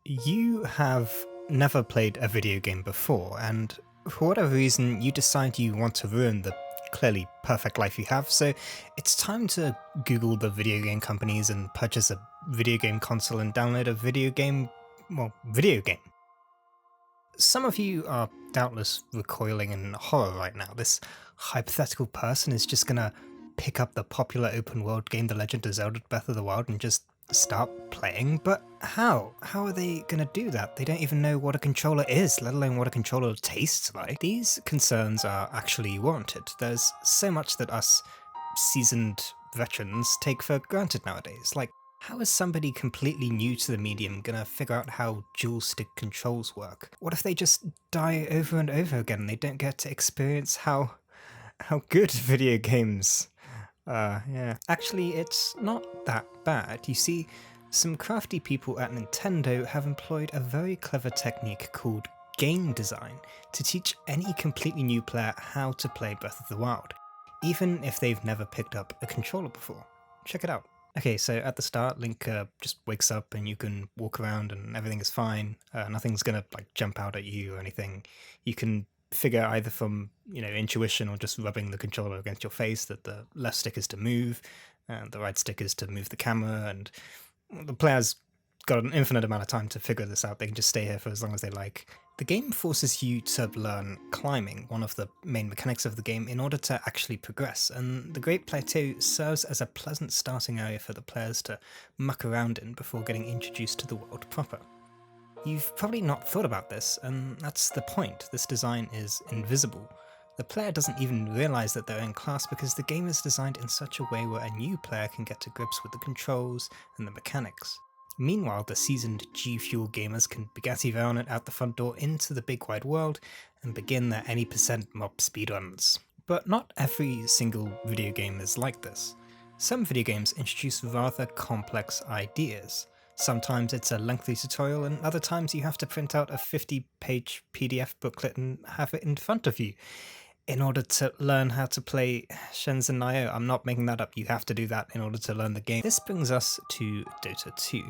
You have never played a video game before, and for whatever reason, you decide you want to ruin the clearly perfect life you have, so it's time to Google the video game companies and purchase a video game console and download a video game. Some of you are doubtless recoiling in horror right now. This hypothetical person is just gonna pick up the popular open world game The Legend of Zelda Breath of the Wild and just start playing, but how? How are they gonna do that? They don't even know what a controller is, let alone what a controller tastes like. These concerns are actually warranted. There's so much that us seasoned veterans take for granted nowadays, like how is somebody completely new to the medium gonna figure out how dual stick controls work? What if they just die over and over again and they don't get to experience how good video games yeah. Actually, it's not that bad. You see, some crafty people at Nintendo have employed a very clever technique called game design to teach any completely new player how to play Breath of the Wild, even if they've never picked up a controller before. Check it out. Okay, so at the start, Link just wakes up and you can walk around and everything is fine. Nothing's gonna like jump out at you or anything. You can figure either from intuition or just rubbing the controller against your face that the left stick is to move and the right stick is to move the camera, and the player's got an infinite amount of time to figure this out. They can just stay here for as long as they like. The game forces you to learn climbing, one of the main mechanics of the game, in order to actually progress, and the Great Plateau serves as a pleasant starting area for the players to muck around in before getting introduced to the world proper. You've probably not thought about this, and that's the point. This design is invisible. The player doesn't even realize that they're in class because the game is designed in such a way where a new player can get to grips with the controls and the mechanics. Meanwhile, the seasoned G-Fuel gamers can Bugatti Veyron it out the front door into the big wide world and begin their any percent mob speedruns. But not every single video game is like this. Some video games introduce rather complex ideas. Sometimes it's a lengthy tutorial, and other times you have to print out a 50-page PDF booklet and have it in front of you in order to learn how to play Shenzhen Nioh. I'm not making that up, you have to do that in order to learn the game. This brings us to Dota 2.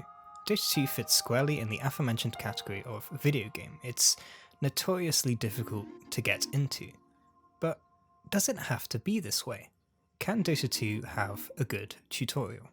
Dota 2 fits squarely in the aforementioned category of video game. It's notoriously difficult to get into. But does it have to be this way? Can Dota 2 have a good tutorial?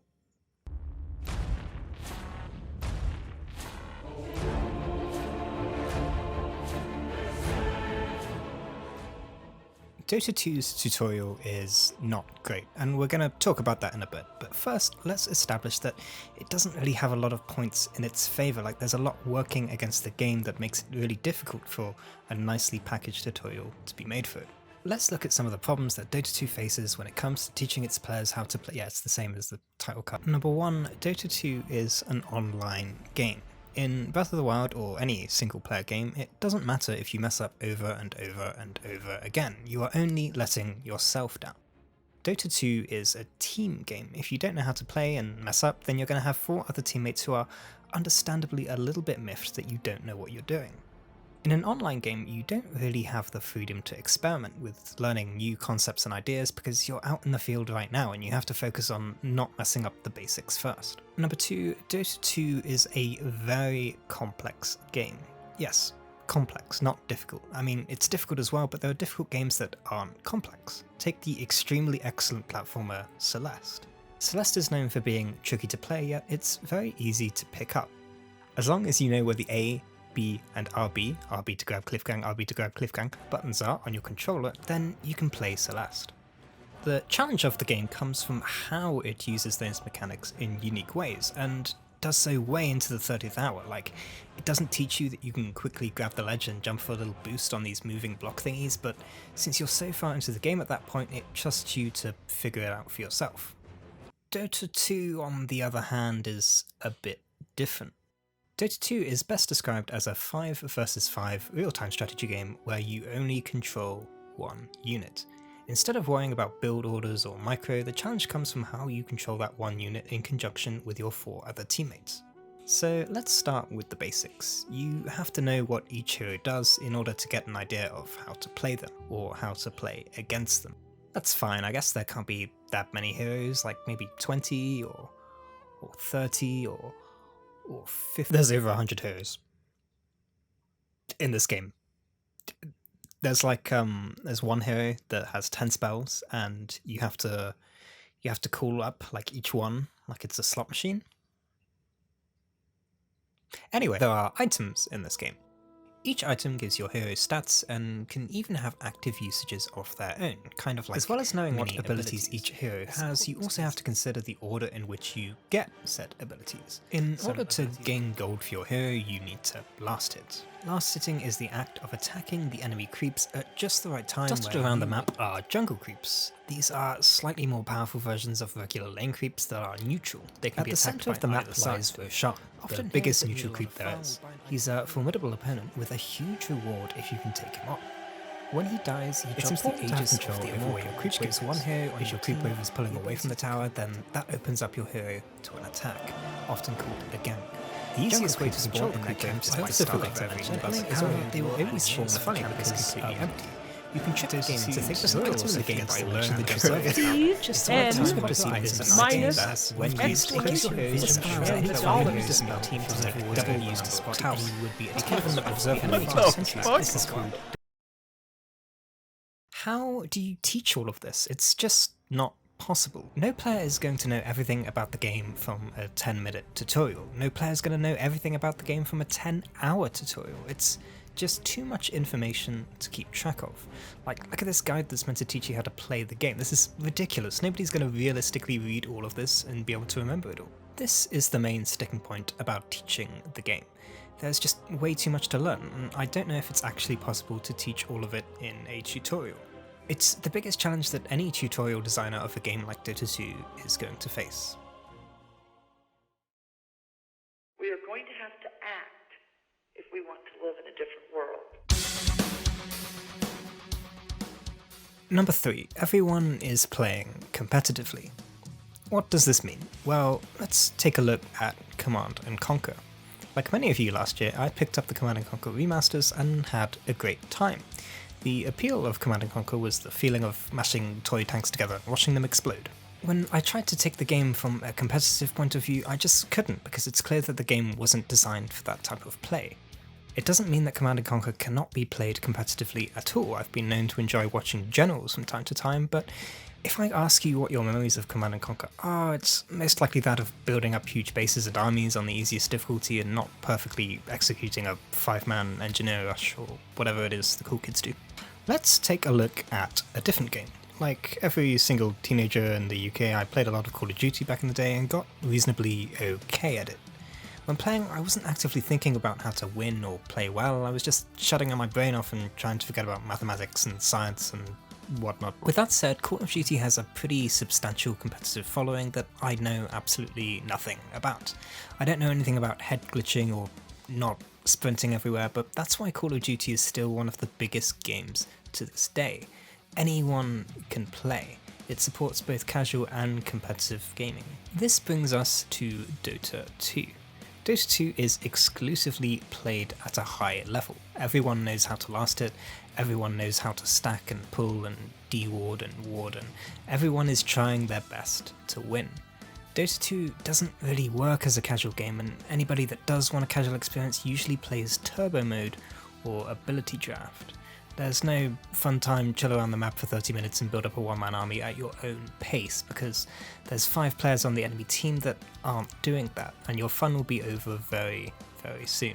Dota 2's tutorial is not great, and we're going to talk about that in a bit, but first let's establish that it doesn't really have a lot of points in its favour. Like, there's a lot working against the game that makes it really difficult for a nicely packaged tutorial to be made for it. Let's look at some of the problems that Dota 2 faces when it comes to teaching its players how to play. Yeah, it's the same as the title card. Number 1, Dota 2 is an online game. In Breath of the Wild, or any single-player game, it doesn't matter if you mess up over and over and over again. You are only letting yourself down. Dota 2 is a team game. If you don't know how to play and mess up, then you're going to have 4 other teammates who are understandably a little bit miffed that you don't know what you're doing. In an online game, you don't really have the freedom to experiment with learning new concepts and ideas because you're out in the field right now and you have to focus on not messing up the basics first. Number 2, Dota 2 is a very complex game. Yes, complex, not difficult. I mean, it's difficult as well, but there are difficult games that aren't complex. Take the extremely excellent platformer Celeste. Celeste is known for being tricky to play, yet it's very easy to pick up. As long as you know where the A, B and RB to grab cliffgang, RB to grab cliffgang, buttons are on your controller, then you can play Celeste. The challenge of the game comes from how it uses those mechanics in unique ways, and does so way into the 30th hour. Like, it doesn't teach you that you can quickly grab the ledge and jump for a little boost on these moving block thingies, but since you're so far into the game at that point, it trusts you to figure it out for yourself. Dota 2, on the other hand, is a bit different. Dota 2 is best described as a 5 versus 5 real-time strategy game where you only control one unit. Instead of worrying about build orders or micro, the challenge comes from how you control that one unit in conjunction with your 4 other teammates. So let's start with the basics. You have to know what each hero does in order to get an idea of how to play them, or how to play against them. That's fine, I guess there can't be that many heroes, like maybe 20 or 30 or or 50. There's over 100 heroes in this game. There's like there's one hero that has 10 spells, and you have to call up like each one like it's a slot machine. Anyway, there are items in this game. Each item gives your hero stats and can even have active usages of their own, kind of like as well as knowing what abilities each hero has, you also have to consider the order in which you get said abilities. In order to gain gold for your hero, you need to last hit. Last hitting is the act of attacking the enemy creeps at just the right time. Dotted around the map are jungle creeps. These are slightly more powerful versions of regular lane creeps that are neutral. They can be attacked by the map lies Sheikah, the biggest neutral creep there is. He's a formidable opponent with a huge reward if you can take him on. When he dies, he drops the aegis of the immortal. Your creep gives one hero, and if your creep wave is pulling away from the tower, then that opens up your hero to an attack, often called a gank. The easiest way to control in that camp is by Starcraft, however, they will always spawn funny because it's completely empty. You can trick the game to think there's a little of the game by learning the deserve. Just like time to proceed is minus when used against your heroes and the team to take double use to spot out. You would be given the observer this is called. How do you teach all of this? It's just not possible. No player is going to know everything about the game from a 10-minute tutorial. No player is going to know everything about the game from a 10-hour tutorial. It's just too much information to keep track of. Like, look at this guide that's meant to teach you how to play the game. This is ridiculous. Nobody's going to realistically read all of this and be able to remember it all. This is the main sticking point about teaching the game. There's just way too much to learn, and I don't know if it's actually possible to teach all of it in a tutorial. It's the biggest challenge that any tutorial designer of a game like Dota 2 is going to face. We are going to have to act if we want to live in a different world. Number 3. Everyone is playing competitively. What does this mean? Well, let's take a look at Command & Conquer. Like many of you last year, I picked up the Command & Conquer remasters and had a great time. The appeal of Command & Conquer was the feeling of mashing toy tanks together and watching them explode. When I tried to take the game from a competitive point of view, I just couldn't, because it's clear that the game wasn't designed for that type of play. It doesn't mean that Command & Conquer cannot be played competitively at all. I've been known to enjoy watching generals from time to time, but if I ask you what your memories of Command & Conquer are, it's most likely that of building up huge bases and armies on the easiest difficulty and not perfectly executing a 5-man engineer rush or whatever it is the cool kids do. Let's take a look at a different game. Like every single teenager in the UK, I played a lot of Call of Duty back in the day and got reasonably okay at it. When playing, I wasn't actively thinking about how to win or play well, I was just shutting my brain off and trying to forget about mathematics and science and whatnot. With that said, Call of Duty has a pretty substantial competitive following that I know absolutely nothing about. I don't know anything about head glitching or not sprinting everywhere, but that's why Call of Duty is still one of the biggest games to this day. Anyone can play. It supports both casual and competitive gaming. This brings us to Dota 2. Dota 2 is exclusively played at a high level. Everyone knows how to last it, everyone knows how to stack and pull and de-ward and ward, and everyone is trying their best to win. Dota 2 doesn't really work as a casual game, and anybody that does want a casual experience usually plays turbo mode or ability draft. There's no fun time, chill around the map for 30 minutes and build up a one-man army at your own pace, because there's 5 players on the enemy team that aren't doing that, and your fun will be over very, very soon.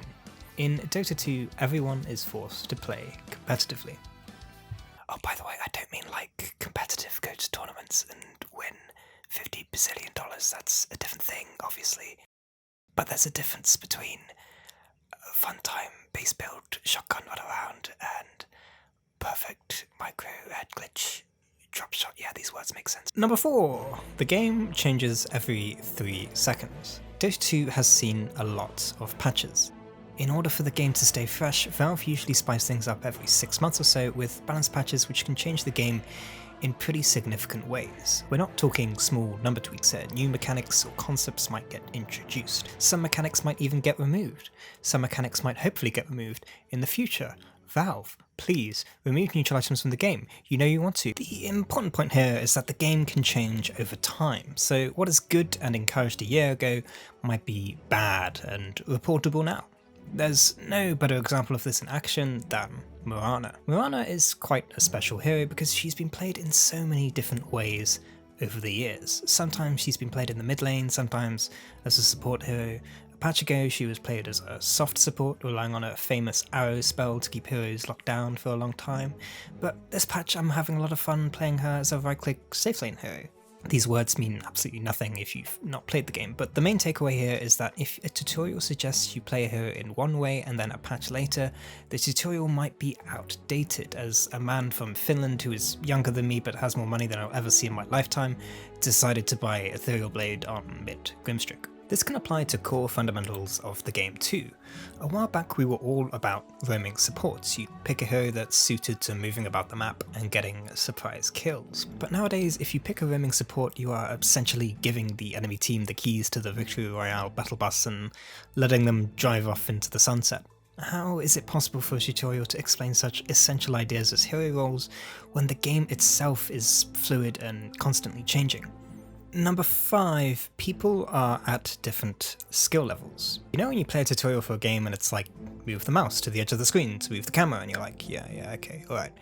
In Dota 2, everyone is forced to play competitively. Oh, by the way, I don't mean like competitive, go to tournaments and win $50 bazillion. That's a different thing, obviously. But there's a difference between fun time, base build, shotgun run around, and perfect micro head glitch, drop shot. Yeah, these words make sense. Number 4. The game changes every 3 seconds. Dota 2 has seen a lot of patches. In order for the game to stay fresh, Valve usually spice things up every 6 months or so with balanced patches which can change the game in pretty significant ways. We're not talking small number tweaks here. New mechanics or concepts might get introduced. Some mechanics might even get removed. Some mechanics might hopefully get removed in the future. Valve, please remove neutral items from the game. You know you want to. The important point here is that the game can change over time, so what is good and encouraged a year ago might be bad and reportable now. There's no better example of this in action than Mirana. Mirana is quite a special hero because she's been played in so many different ways over the years. Sometimes she's been played in the mid lane, sometimes as a support hero. A patch ago she was played as a soft support, relying on a famous arrow spell to keep heroes locked down for a long time, but this patch I'm having a lot of fun playing her as a right-click safe lane hero. These words mean absolutely nothing if you've not played the game, but the main takeaway here is that if a tutorial suggests you play a hero in one way and then a patch later, the tutorial might be outdated, as a man from Finland who is younger than me but has more money than I'll ever see in my lifetime decided to buy Ethereal Blade on mid Grimstreak. This can apply to core fundamentals of the game too. A while back we were all about roaming supports. You pick a hero that's suited to moving about the map and getting surprise kills. But nowadays if you pick a roaming support, you are essentially giving the enemy team the keys to the Victory Royale battle bus and letting them drive off into the sunset. How is it possible for a tutorial to explain such essential ideas as hero roles when the game itself is fluid and constantly changing? Number 5, people are at different skill levels. You know when you play a tutorial for a game and it's like, move the mouse to the edge of the screen to move the camera, and you're like, yeah, okay, alright.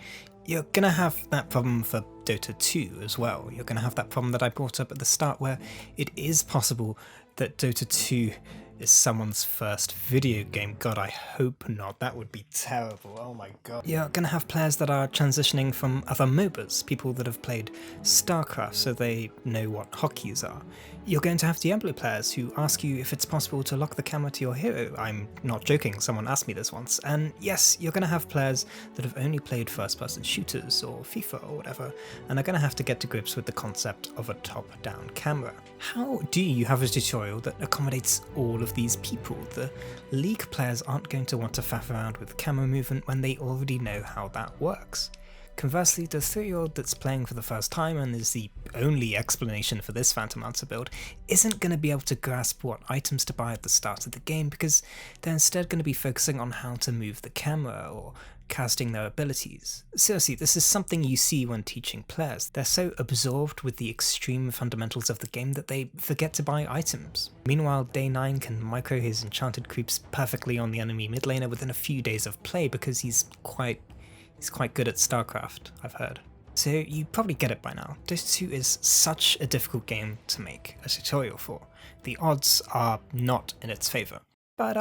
You're gonna have that problem for Dota 2 as well. You're gonna have that problem that I brought up at the start where it is possible that Dota 2 is someone's first video game. God, I hope not. That would be terrible. Oh my god. You're gonna have players that are transitioning from other MOBAs, people that have played Starcraft so they know what hotkeys are. You're going to have Diablo players who ask you if it's possible to lock the camera to your hero. I'm not joking, someone asked me this once. And yes, you're gonna have players that have only played first-person shooters or FIFA or whatever, and are gonna have to get to grips with the concept of a top-down camera. How do you have a tutorial that accommodates all of these people? The League players aren't going to want to faff around with camera movement when they already know how that works. Conversely, the 3-year-old that's playing for the first time and is the only explanation for this Phantom Lancer build isn't going to be able to grasp what items to buy at the start of the game because they're instead going to be focusing on how to move the camera or casting their abilities. Seriously, this is something you see when teaching players. They're so absorbed with the extreme fundamentals of the game that they forget to buy items. Meanwhile, Day 9 can micro his enchanted creeps perfectly on the enemy mid laner within a few days of play because he's quite good at Starcraft, I've heard. So you probably get it by now. Dota 2 is such a difficult game to make a tutorial for. The odds are not in its favour. But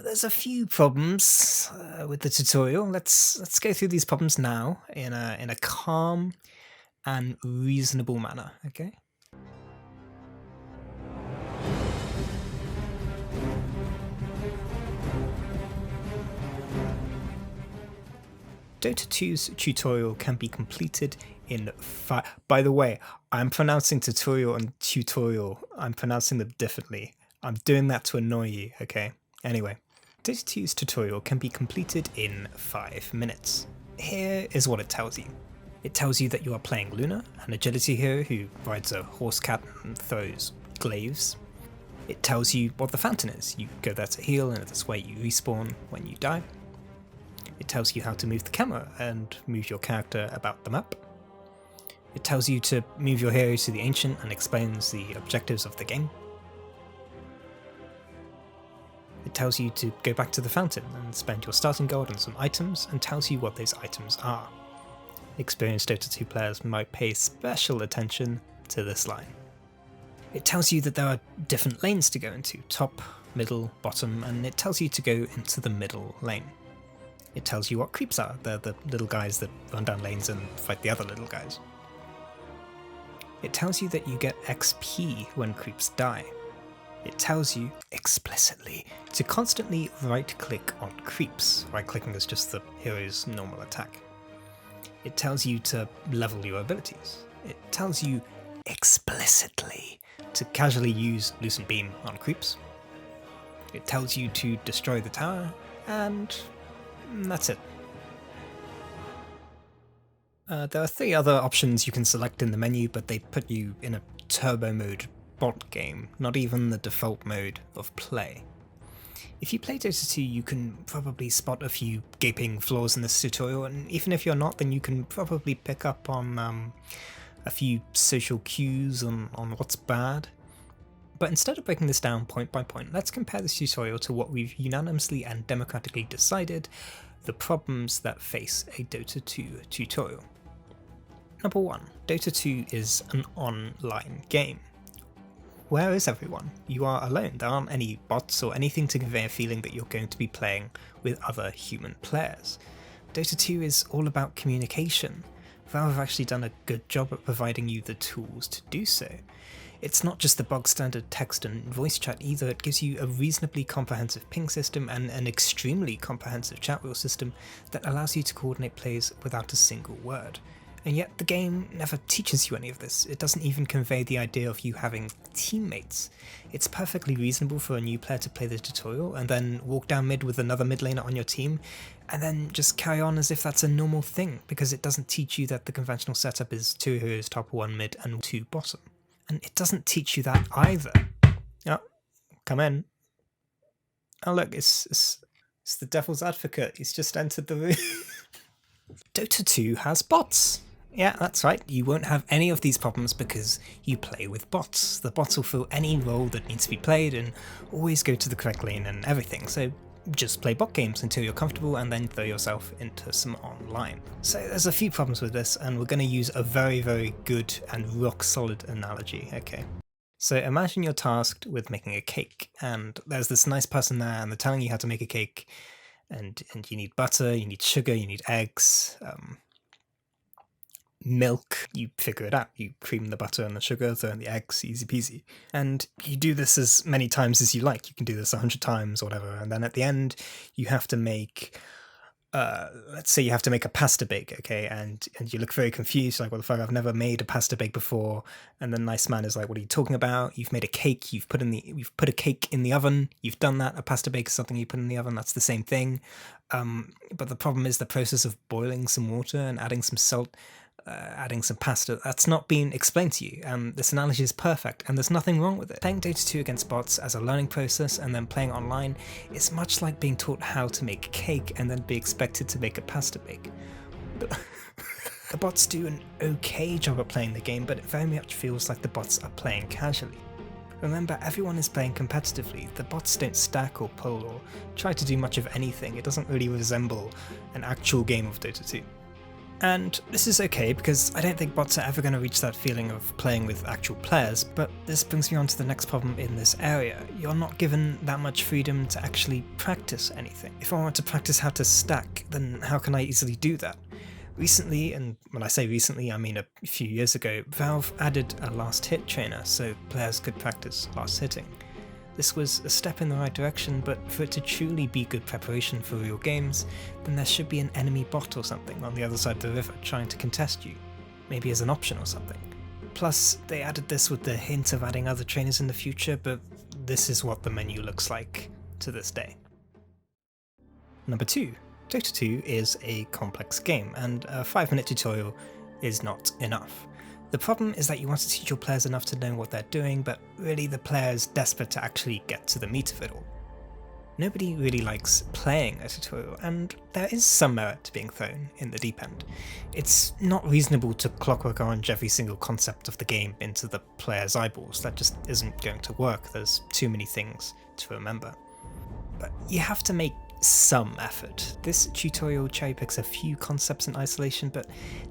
there's a few problems with the tutorial. Let's go through these problems now in a calm and reasonable manner, okay? Dota 2's tutorial can be completed in By the way, I'm pronouncing tutorial and tutorial. I'm pronouncing them differently. I'm doing that to annoy you, okay? Anyway, Dota 2's tutorial can be completed in 5 minutes. Here is what it tells you. It tells you that you are playing Luna, an agility hero who rides a horse cat and throws glaives. It tells you what the fountain is. You go there to heal, and this way you respawn when you die. It tells you how to move the camera and move your character about the map. It tells you to move your hero to the Ancient and explains the objectives of the game. It tells you to go back to the fountain and spend your starting gold on some items and tells you what those items are. Experienced Dota 2 players might pay special attention to this line. It tells you that there are different lanes to go into, top, middle, bottom, and it tells you to go into the middle lane. It tells you what creeps are. They're the little guys that run down lanes and fight the other little guys. It tells you that you get XP when creeps die. It tells you, explicitly, to constantly right-click on creeps. Right-clicking is just the hero's normal attack. It tells you to level your abilities. It tells you, explicitly, to casually use Lucent Beam on creeps. It tells you to destroy the tower, and that's it. There are 3 other options you can select in the menu, but they put you in a turbo mode bot game, not even the default mode of play. If you play Dota 2, you can probably spot a few gaping flaws in this tutorial, and even if you're not, then you can probably pick up on a few social cues on what's bad. But instead of breaking this down point by point, let's compare this tutorial to what we've unanimously and democratically decided the problems that face a Dota 2 tutorial. Number 1. Dota 2 is an online game. Where is everyone? You are alone. There aren't any bots or anything to convey a feeling that you're going to be playing with other human players. Dota 2 is all about communication. Valve have actually done a good job at providing you the tools to do so. It's not just the bog standard text and voice chat either, it gives you a reasonably comprehensive ping system and an extremely comprehensive chat wheel system that allows you to coordinate plays without a single word. And yet the game never teaches you any of this. It doesn't even convey the idea of you having teammates. It's perfectly reasonable for a new player to play the tutorial and then walk down mid with another mid laner on your team, and then just carry on as if that's a normal thing, because it doesn't teach you that the conventional setup is 2 heroes top, 1 mid and 2 bottom. And it doesn't teach you that either. Oh, come in. Oh look, it's the devil's advocate. He's just entered the room. Dota 2 has bots. Yeah, that's right, you won't have any of these problems because you play with bots. The bots will fill any role that needs to be played and always go to the correct lane and everything, so just play bot games until you're comfortable and then throw yourself into some online. So there's a few problems with this, and we're going to use a very, very good and rock solid analogy, okay? So imagine you're tasked with making a cake, and there's this nice person there and they're telling you how to make a cake, and you need butter, you need sugar, you need eggs, milk, you figure it out. You cream the butter and the sugar, throw in the eggs, easy peasy. And you do this as many times as you like. You can do this 100 times or whatever. And then at the end, you have to make, let's say you have to make a pasta bake, okay? And you look very confused, like, what the fuck, I've never made a pasta bake before. And the nice man is like, what are you talking about? You've made a cake, you've put a cake in the oven, you've done that. A pasta bake is something you put in the oven, that's the same thing. But the problem is the process of boiling some water and adding some salt, adding some pasta, that's not being explained to you. This analogy is perfect and there's nothing wrong with it. Playing Dota 2 against bots as a learning process and then playing online is much like being taught how to make cake and then be expected to make a pasta bake. The bots do an okay job at playing the game, but it very much feels like the bots are playing casually. Remember, everyone is playing competitively. The bots don't stack or pull or try to do much of anything. It doesn't really resemble an actual game of Dota 2. And this is okay, because I don't think bots are ever going to reach that feeling of playing with actual players, but this brings me on to the next problem in this area. You're not given that much freedom to actually practice anything. If I want to practice how to stack, then how can I easily do that? Recently, and when I say recently, I mean a few years ago, Valve added a last hit trainer so players could practice last hitting. This was a step in the right direction, but for it to truly be good preparation for real games, then there should be an enemy bot or something on the other side of the river trying to contest you, maybe as an option or something. Plus, they added this with the hint of adding other trainers in the future, but this is what the menu looks like to this day. Number 2. Dota 2 is a complex game, and a 5-minute tutorial is not enough. The problem is that you want to teach your players enough to know what they're doing, but really the player is desperate to actually get to the meat of it all. Nobody really likes playing a tutorial, and there is some merit to being thrown in the deep end. It's not reasonable to clockwork orange every single concept of the game into the player's eyeballs. That just isn't going to work. There's too many things to remember. But you have to make some effort. This tutorial cherry picks a few concepts in isolation, but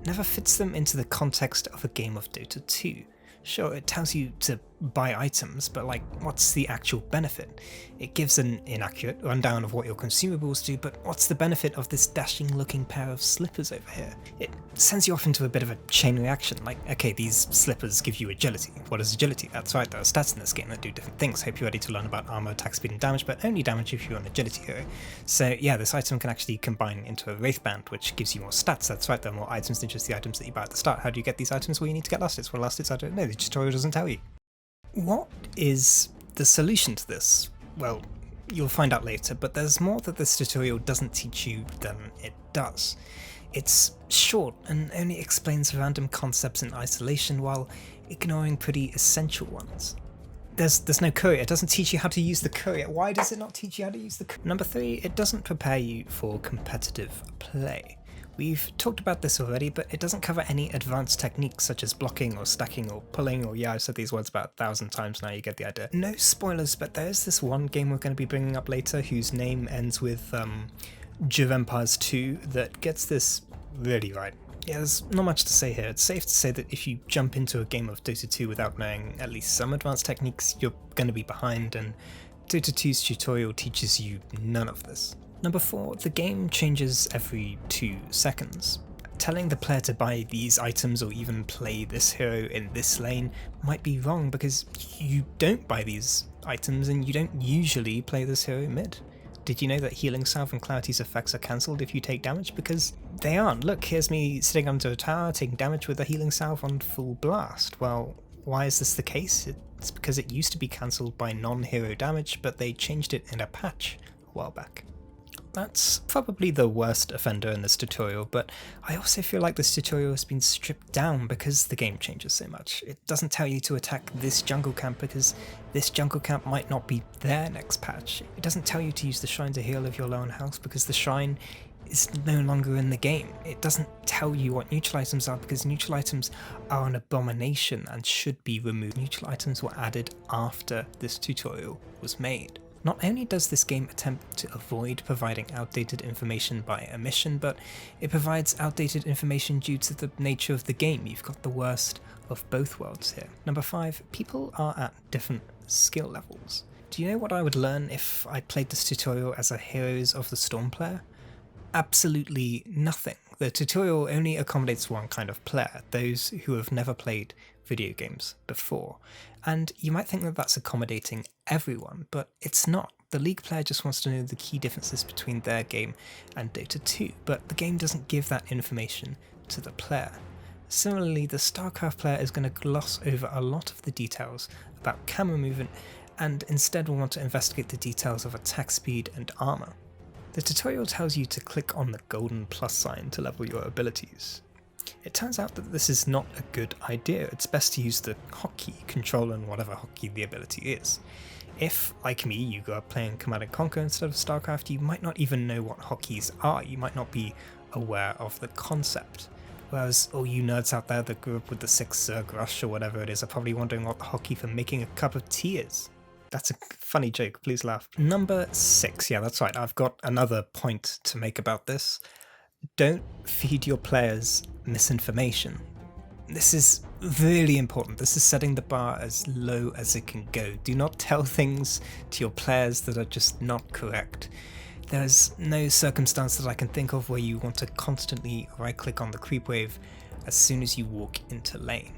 never fits them into the context of a game of Dota 2. Sure, it tells you to buy items, but like, what's the actual benefit? It gives an inaccurate rundown of what your consumables do, but what's the benefit of this dashing looking pair of slippers over here? It sends you off into a bit of a chain reaction, like, okay, these slippers give you agility. What is agility? That's right, there are stats in this game that do different things. Hope you're ready to learn about armor, attack speed and damage, but only damage if you're an agility hero. So yeah, this item can actually combine into a wraith band, which gives you more stats. That's right, there are more items than just the items that you buy at the start. How do you get these items? Well, you need to get last hits. Well, last hits, I don't know, the tutorial doesn't tell you. What is the solution to this? Well, you'll find out later, but there's more that this tutorial doesn't teach you than it does. It's short and only explains random concepts in isolation while ignoring pretty essential ones. There's no courier. It doesn't teach you how to use the courier. Why does it not teach you how to use the courier? Number 3, it doesn't prepare you for competitive play. We've talked about this already, but it doesn't cover any advanced techniques such as blocking or stacking or pulling, or yeah, I've said these words about 1,000 times now, you get the idea. No spoilers, but there is this one game we're going to be bringing up later whose name ends with Empires 2 that gets this really right. Yeah, there's not much to say here. It's safe to say that if you jump into a game of Dota 2 without knowing at least some advanced techniques, you're going to be behind, and Dota 2's tutorial teaches you none of this. Number 4, the game changes every 2 seconds. Telling the player to buy these items or even play this hero in this lane might be wrong because you don't buy these items and you don't usually play this hero mid. Did you know that Healing Salve and Clarity's effects are cancelled if you take damage? Because they aren't. Look, here's me sitting under a tower taking damage with a Healing Salve on full blast. Well, why is this the case? It's because it used to be cancelled by non-hero damage, but they changed it in a patch a while back. That's probably the worst offender in this tutorial, but I also feel like this tutorial has been stripped down because the game changes so much. It doesn't tell you to attack this jungle camp because this jungle camp might not be there next patch. It doesn't tell you to use the shrine to heal if you're low on health because the shrine is no longer in the game. It doesn't tell you what neutral items are because neutral items are an abomination and should be removed. Neutral items were added after this tutorial was made. Not only does this game attempt to avoid providing outdated information by omission, but it provides outdated information due to the nature of the game. You've got the worst of both worlds here. Number 5, people are at different skill levels. Do you know what I would learn if I played this tutorial as a Heroes of the Storm player? Absolutely nothing. The tutorial only accommodates one kind of player, those who have never played video games before. And you might think that that's accommodating everyone, but it's not. The League player just wants to know the key differences between their game and Dota 2, but the game doesn't give that information to the player. Similarly, the Starcraft player is going to gloss over a lot of the details about camera movement and instead will want to investigate the details of attack speed and armor. The tutorial tells you to click on the golden plus sign to level your abilities. It turns out that this is not a good idea. It's best to use the hotkey, control and whatever hotkey the ability is. If, like me, you go up playing Command & Conquer instead of Starcraft, you might not even know what hotkeys are. You might not be aware of the concept. Whereas all you nerds out there that grew up with the 6 Zerg Rush or whatever it is are probably wondering what the hotkey for making a cup of tea is. That's a funny joke, please laugh. Number 6, yeah, that's right, I've got another point to make about this. Don't feed your players misinformation. This is really important. This is setting the bar as low as it can go. Do not tell things to your players that are just not correct. There's no circumstance that I can think of where you want to constantly right-click on the creep wave as soon as you walk into lane.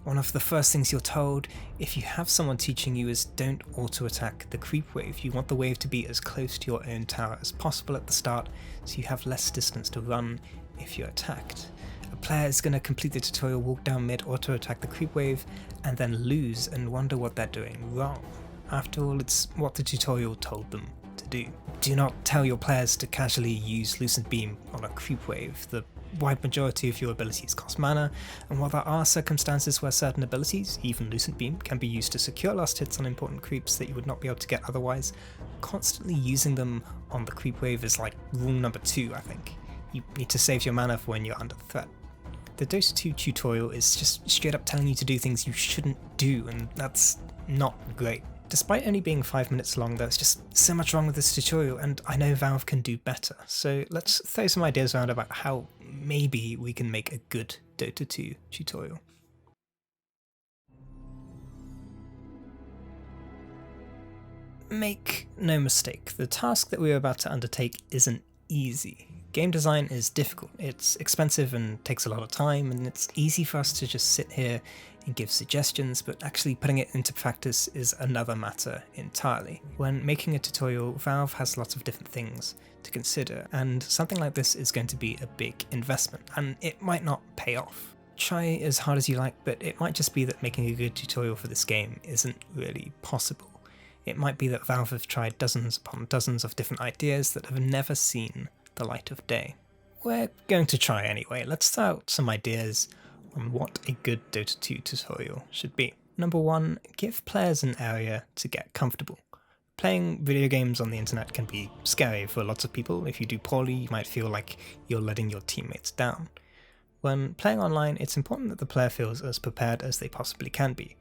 One of the first things you're told if you have someone teaching you is don't auto-attack the creep wave. You want the wave to be as close to your own tower as possible at the start so you have less distance to run if you're attacked. A player is going to complete the tutorial, walk down mid, auto-attack the creep wave, and then lose and wonder what they're doing wrong. After all, it's what the tutorial told them to do. Do not tell your players to casually use Lucent Beam on a creep wave. The wide majority of your abilities cost mana, and while there are circumstances where certain abilities, even Lucent Beam, can be used to secure last hits on important creeps that you would not be able to get otherwise, constantly using them on the creep wave is like rule number 2, I think. You need to save your mana for when you're under threat. The Dota 2 tutorial is just straight up telling you to do things you shouldn't do, and that's not great. Despite only being 5 minutes long, there's just so much wrong with this tutorial, and I know Valve can do better. So let's throw some ideas around about how maybe we can make a good Dota 2 tutorial. Make no mistake, the task that we're about to undertake isn't easy. Game design is difficult, it's expensive and takes a lot of time, and it's easy for us to just sit here and give suggestions, but actually putting it into practice is another matter entirely. When making a tutorial, Valve has lots of different things to consider, and something like this is going to be a big investment, and it might not pay off. Try as hard as you like, but it might just be that making a good tutorial for this game isn't really possible. It might be that Valve have tried dozens upon dozens of different ideas that have never seen the light of day. We're going to try anyway. Let's throw out some ideas on what a good Dota 2 tutorial should be. Number 1, give players an area to get comfortable. Playing video games on the internet can be scary for lots of people. If you do poorly, you might feel like you're letting your teammates down. When playing online, it's important that the player feels as prepared as they possibly can be.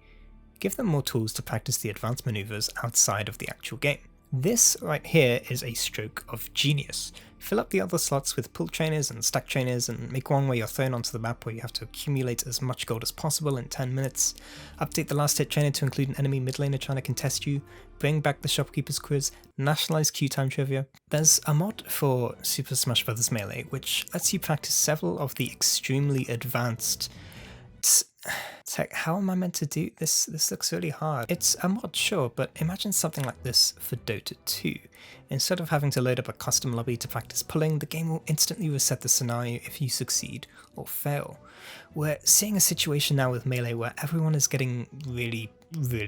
Give them more tools to practice the advanced maneuvers outside of the actual game. This right here is a stroke of genius. Fill up the other slots with pull trainers and stack trainers and make one where you're thrown onto the map where you have to accumulate as much gold as possible in 10 minutes. Update the last hit trainer to include an enemy mid laner trying to contest you. Bring back the shopkeeper's quiz. Nationalize queue time trivia. There's a mod for Super Smash Bros. Melee which lets you practice several of the extremely advanced how am I meant to do this? This looks really hard. It's a mod, sure, but imagine something like this for Dota 2. Instead of having to load up a custom lobby to practice pulling, the game will instantly reset the scenario if you succeed or fail. We're seeing a situation now with Melee where everyone is getting really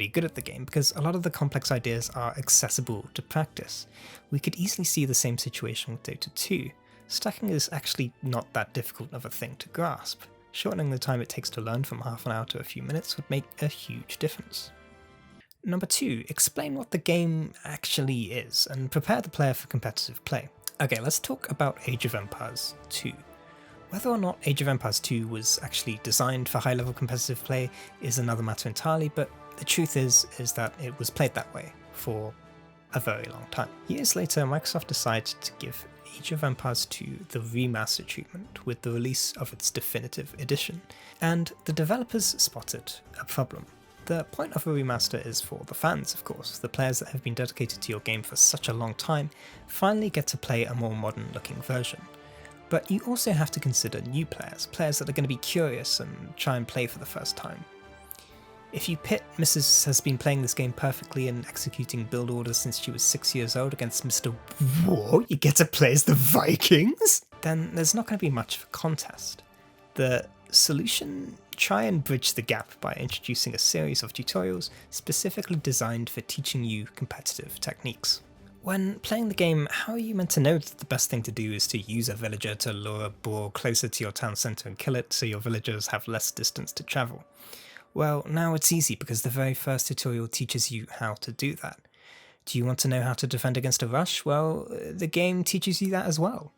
good at the game because a lot of the complex ideas are accessible to practice. We could easily see the same situation with Dota 2. Stacking is actually not that difficult of a thing to grasp. Shortening the time it takes to learn from half an hour to a few minutes would make a huge difference. Number 2, explain what the game actually is and prepare the player for competitive play. Okay, let's talk about Age of Empires 2. Whether or not Age of Empires 2 was actually designed for high-level competitive play is another matter entirely, but the truth is that it was played that way for a very long time. Years later, Microsoft decided to give Age of Empires 2 the remastered treatment with the release of its definitive edition, and the developers spotted a problem. The point of a remaster is for the fans, of course. The players that have been dedicated to your game for such a long time finally get to play a more modern looking version. But you also have to consider new players that are going to be curious and try and play for the first time. If you pit Mrs. has been playing this game perfectly and executing build orders since she was 6 years old against Mr. Whoa, you get to play as the Vikings? Then there's not going to be much of a contest. The solution? Try and bridge the gap by introducing a series of tutorials specifically designed for teaching you competitive techniques. When playing the game, how are you meant to know that the best thing to do is to use a villager to lure a boar closer to your town centre and kill it so your villagers have less distance to travel? Well, now it's easy because the very first tutorial teaches you how to do that. Do you want to know how to defend against a rush? Well, the game teaches you that as well.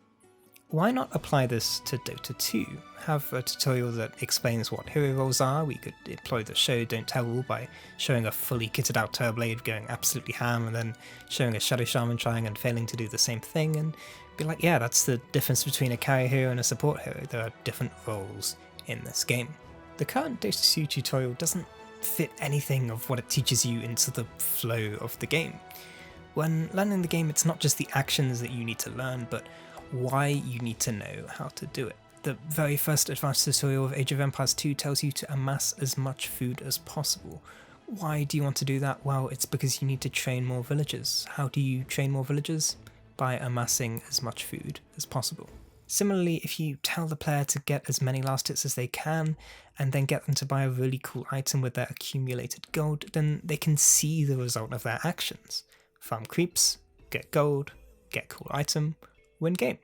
Why not apply this to Dota 2? Have a tutorial that explains what hero roles are. We could employ the show don't tell rule by showing a fully kitted out Terrorblade going absolutely ham and then showing a Shadow Shaman trying and failing to do the same thing and be like, yeah, that's the difference between a carry hero and a support hero. There are different roles in this game. The current Dota 2 tutorial doesn't fit anything of what it teaches you into the flow of the game. When learning the game, it's not just the actions that you need to learn, but why you need to know how to do it. The very first advanced tutorial of Age of Empires 2 tells you to amass as much food as possible. Why do you want to do that? Well, it's because you need to train more villagers. How do you train more villagers? By amassing as much food as possible. Similarly, if you tell the player to get as many last hits as they can, and then get them to buy a really cool item with their accumulated gold, then they can see the result of their actions. Farm creeps, get gold, get cool item, win game.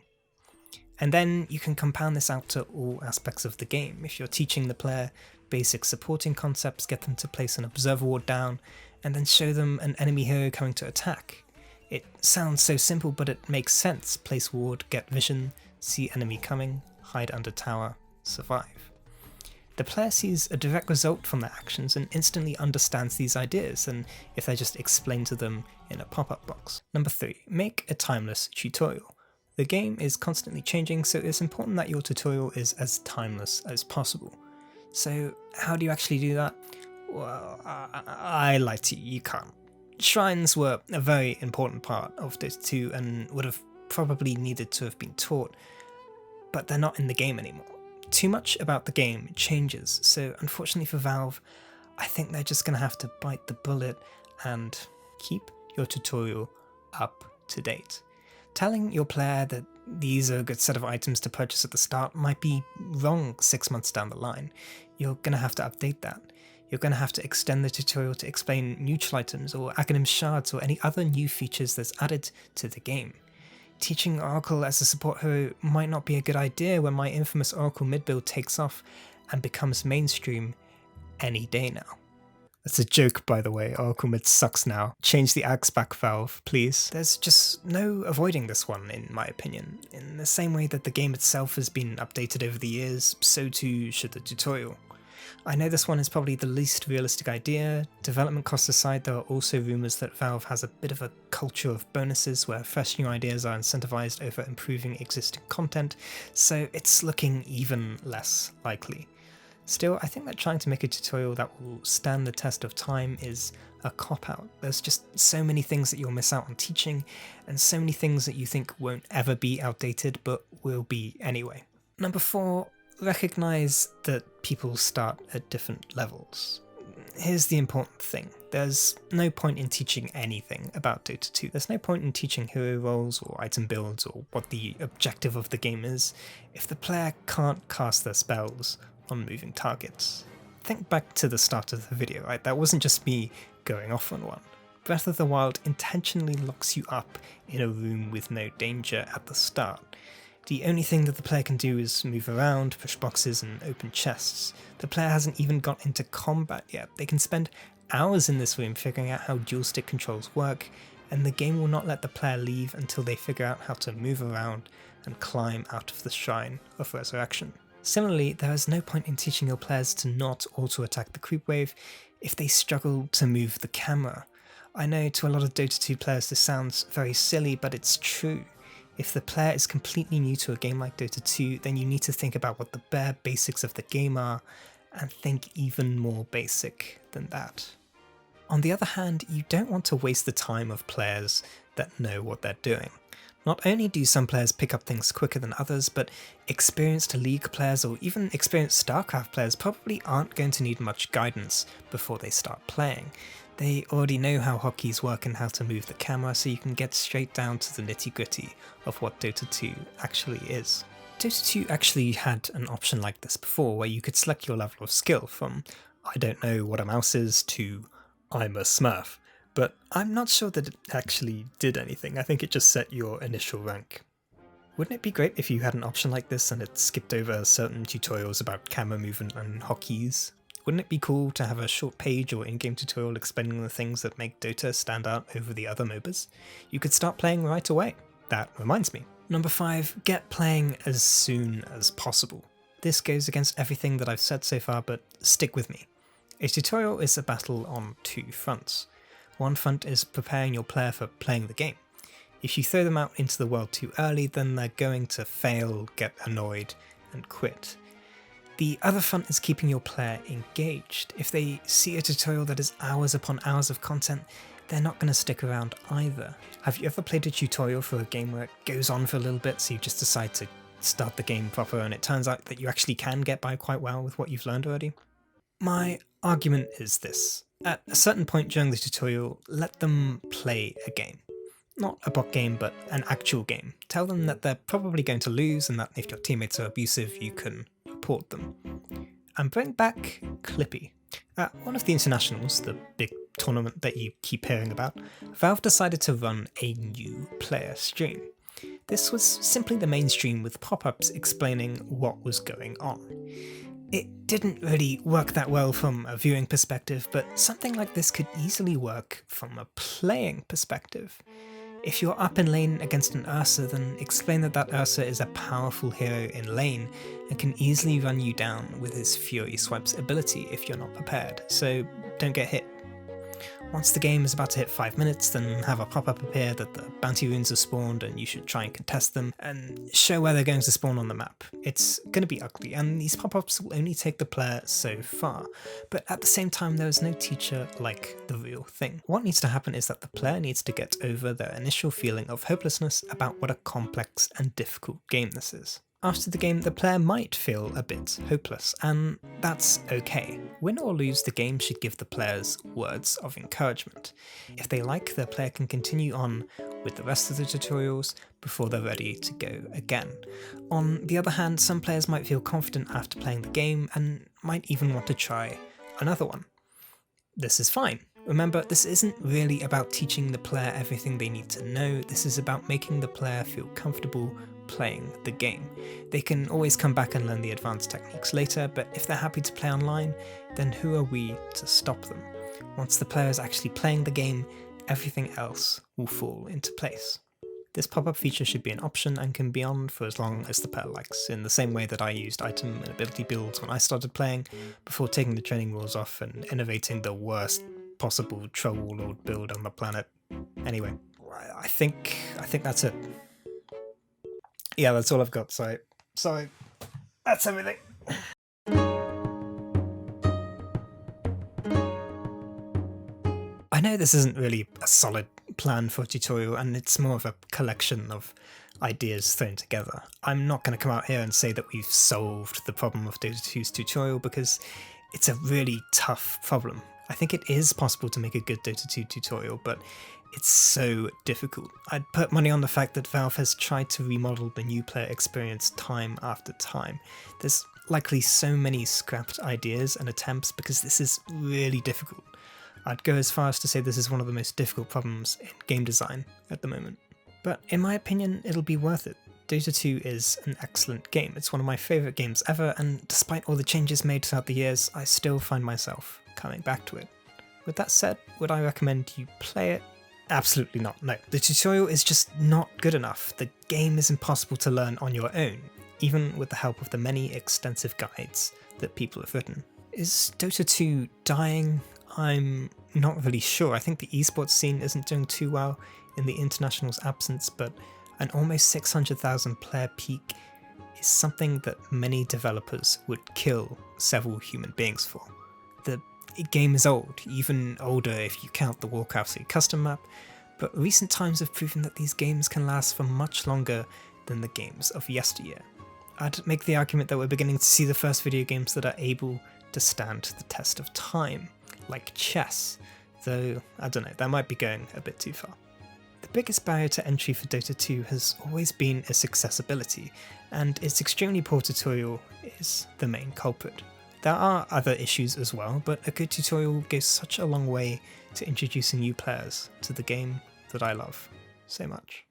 And then you can compound this out to all aspects of the game. If you're teaching the player basic supporting concepts, get them to place an observer ward down, and then show them an enemy hero coming to attack. It sounds so simple, but it makes sense. Place ward, get vision, see enemy coming, hide under tower, survive. The player sees a direct result from their actions and instantly understands these ideas than if they're just explained to them in a pop-up box. Number 3, make a timeless tutorial. The game is constantly changing, so it's important that your tutorial is as timeless as possible. So how do you actually do that? Well, I lie to you, you can't. Shrines were a very important part of Dota 2 and would have probably needed to have been taught, but they're not in the game anymore. Too much about the game changes, so unfortunately for Valve, I think they're just going to have to bite the bullet and keep your tutorial up to date. Telling your player that these are a good set of items to purchase at the start might be wrong 6 months down the line. You're going to have to update that. You're going to have to extend the tutorial to explain neutral items or acronym shards or any other new features that's added to the game. Teaching Oracle as a support hero might not be a good idea when my infamous Oracle mid-build takes off and becomes mainstream any day now. That's a joke, by the way. Oracle Mid sucks now. Change the axe back, Valve, please. There's just no avoiding this one, in my opinion. In the same way that the game itself has been updated over the years, so too should the tutorial. I know this one is probably the least realistic idea. Development costs aside, there are also rumours that Valve has a bit of a culture of bonuses where fresh new ideas are incentivized over improving existing content, so it's looking even less likely. Still, I think that trying to make a tutorial that will stand the test of time is a cop-out. There's just so many things that you'll miss out on teaching, and so many things that you think won't ever be outdated but will be anyway. Number 4, recognise that people start at different levels. Here's the important thing. There's no point in teaching anything about Dota 2. There's no point in teaching hero roles or item builds or what the objective of the game is if the player can't cast their spells on moving targets. Think back to the start of the video, right? That wasn't just me going off on one. Breath of the Wild intentionally locks you up in a room with no danger at the start. The only thing that the player can do is move around, push boxes and open chests. The player hasn't even got into combat yet. They can spend hours in this room figuring out how dual stick controls work, and the game will not let the player leave until they figure out how to move around and climb out of the Shrine of Resurrection. Similarly, there is no point in teaching your players to not auto-attack the creep wave if they struggle to move the camera. I know to a lot of Dota 2 players this sounds very silly, but it's true. If the player is completely new to a game like Dota 2, then you need to think about what the bare basics of the game are, and think even more basic than that. On the other hand, you don't want to waste the time of players that know what they're doing. Not only do some players pick up things quicker than others, but experienced League players or even experienced Starcraft players probably aren't going to need much guidance before they start playing. They already know how hotkeys work and how to move the camera, so you can get straight down to the nitty-gritty of what Dota 2 actually is. Dota 2 actually had an option like this before, where you could select your level of skill from I don't know what a mouse is to I'm a smurf. But I'm not sure that it actually did anything. I think it just set your initial rank. Wouldn't it be great if you had an option like this and it skipped over certain tutorials about camera movement and hotkeys? Wouldn't it be cool to have a short page or in-game tutorial explaining the things that make Dota stand out over the other MOBAs? You could start playing right away. That reminds me. Number 5, get playing as soon as possible. This goes against everything that I've said so far, but stick with me. A tutorial is a battle on 2 fronts. One front is preparing your player for playing the game. If you throw them out into the world too early, then they're going to fail, get annoyed, and quit. The other front is keeping your player engaged. If they see a tutorial that is hours upon hours of content, they're not going to stick around either. Have you ever played a tutorial for a game where it goes on for a little bit, so you just decide to start the game proper and it turns out that you actually can get by quite well with what you've learned already? My argument is this. At a certain point during the tutorial, let them play a game. Not a bot game, but an actual game. Tell them that they're probably going to lose and that if your teammates are abusive, you can report them. And bring back Clippy. At one of the internationals, the big tournament that you keep hearing about, Valve decided to run a new player stream. This was simply the main stream with pop-ups explaining what was going on. It didn't really work that well from a viewing perspective, but something like this could easily work from a playing perspective. If you're up in lane against an Ursa, then explain that that Ursa is a powerful hero in lane and can easily run you down with his Fury Swipes ability if you're not prepared, so don't get hit. Once the game is about to hit 5 minutes, then have a pop-up appear that the bounty runes have spawned and you should try and contest them, and show where they're going to spawn on the map. It's going to be ugly, and these pop-ups will only take the player so far, but at the same time there is no teacher like the real thing. What needs to happen is that the player needs to get over their initial feeling of hopelessness about what a complex and difficult game this is. After the game, the player might feel a bit hopeless, and that's okay. Win or lose, the game should give the players words of encouragement. If they like, the player can continue on with the rest of the tutorials before they're ready to go again. On the other hand, some players might feel confident after playing the game and might even want to try another one. This is fine. Remember, this isn't really about teaching the player everything they need to know, this is about making the player feel comfortable playing the game. They can always come back and learn the advanced techniques later, but if they're happy to play online, then who are we to stop them? Once the player is actually playing the game, everything else will fall into place. This pop-up feature should be an option and can be on for as long as the player likes, in the same way that I used item and ability builds when I started playing, before taking the training wheels off and innovating the worst possible troll warlord build on the planet. Anyway, I think that's it. Yeah, that's all I've got, so that's everything. I know this isn't really a solid plan for a tutorial, and it's more of a collection of ideas thrown together. I'm not going to come out here and say that we've solved the problem of Dota 2's tutorial, because it's a really tough problem. I think it is possible to make a good Dota 2 tutorial, but it's so difficult. I'd put money on the fact that Valve has tried to remodel the new player experience time after time. There's likely so many scrapped ideas and attempts because this is really difficult. I'd go as far as to say this is one of the most difficult problems in game design at the moment. But in my opinion, it'll be worth it. Dota 2 is an excellent game. It's one of my favourite games ever, and despite all the changes made throughout the years, I still find myself coming back to it. With that said, would I recommend you play it? Absolutely not, no. The tutorial is just not good enough. The game is impossible to learn on your own, even with the help of the many extensive guides that people have written. Is Dota 2 dying? I'm not really sure. I think the esports scene isn't doing too well in the international's absence, but an almost 600,000 player peak is something that many developers would kill several human beings for. The game is old, even older if you count the Warcraft 3 custom map, but recent times have proven that these games can last for much longer than the games of yesteryear. I'd make the argument that we're beginning to see the first video games that are able to stand the test of time, like chess, though I don't know, that might be going a bit too far. The biggest barrier to entry for Dota 2 has always been its accessibility, and its extremely poor tutorial is the main culprit. There are other issues as well, but a good tutorial goes such a long way to introducing new players to the game that I love so much.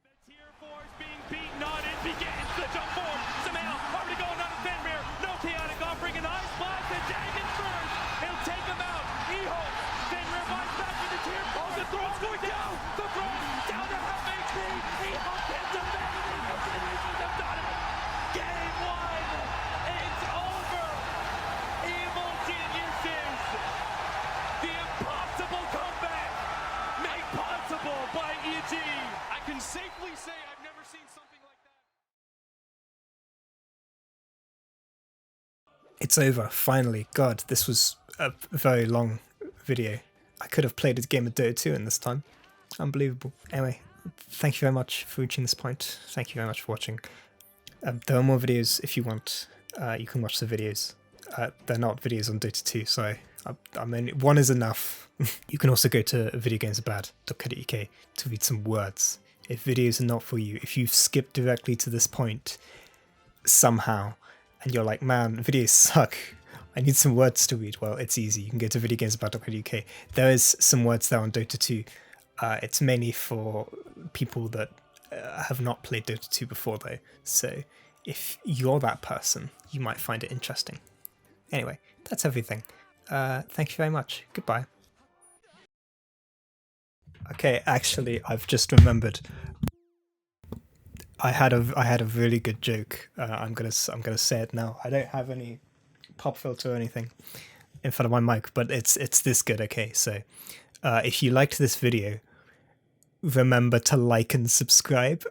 Safely say I've never seen something like that. It's over, finally. God, this was a very long video. I could have played a game of Dota 2 in this time. Unbelievable. Anyway, thank you very much for reaching this point. Thank you very much for watching. There are more videos if you want. You can watch the videos. They're not videos on Dota 2, so I mean, one is enough. You can also go to videogamesabad.co.uk to read some words. If videos are not for you, if you've skipped directly to this point somehow, and you're like, man, videos suck, I need some words to read, well, it's easy. You can go to videogamesabad.co.uk. There is some words there on Dota 2. It's mainly for people that have not played Dota 2 before, though. So if you're that person, you might find it interesting. Anyway, that's everything. Thank you very much. Goodbye. Okay, actually, I've just remembered. I had a really good joke. I'm gonna say it now. I don't have any pop filter or anything in front of my mic, but it's this good. Okay, so if you liked this video, remember to like and subscribe.